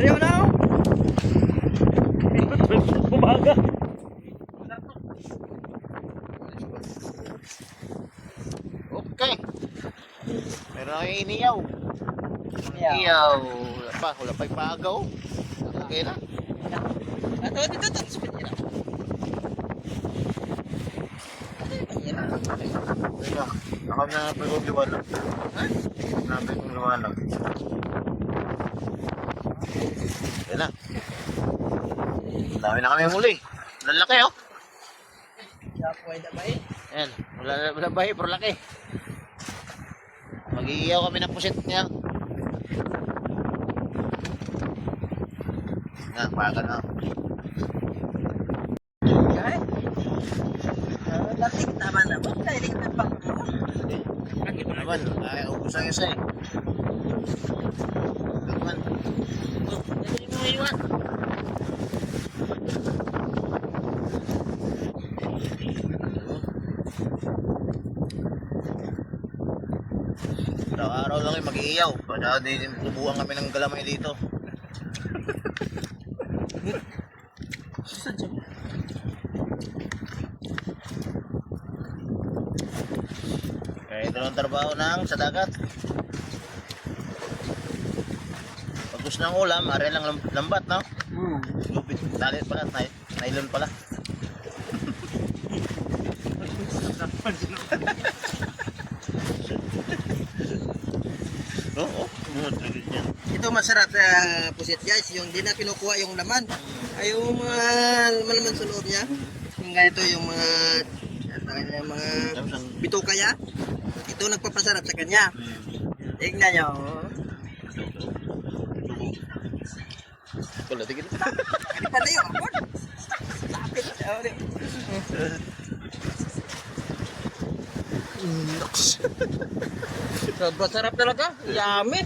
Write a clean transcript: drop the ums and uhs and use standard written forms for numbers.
Ayaw na ako. Umaga. Okay. Meron ang iniyaw. Iniyaw. Wala pa ipagaw. Okay na. Ato, dito, dito. Spit na. Teka. Ako na napagong liwanag. Ha? Napagong liwanag. Yan na. Dami na kami muli. Lalaki oh. Yapoy na ba eh? Yan. Wala bahay pero laki. Mag-iiyaw kami ng pusit niya. Na, pagan na. Ay. Latik naman na. Ba't tayo rin na pang Ito naman. Ay, ubus ang isa eh. Ito naman. Ito mo iwan. Araw-araw lang yung mag-iiyaw. Para din tubuhan kami ng galamay dito. Kaya ito ang trabaho ng sa dagat. Pag gusto ng ulam, ari lang lambat, no? Lupit, talit pala, nylon pala. Oo, talit yan. Ito masarap na pusit guys, yung di na kinukuha yung laman. Ay yung mga laman sa loob niya. Yung ganito yung mga yung mga bituka niya. Ito nagpapasarap sa kanya. Tingnan niyo. Wala, tigil. Ano pala yung apon? Lapit. Sobrang sarap talaga. Yummy.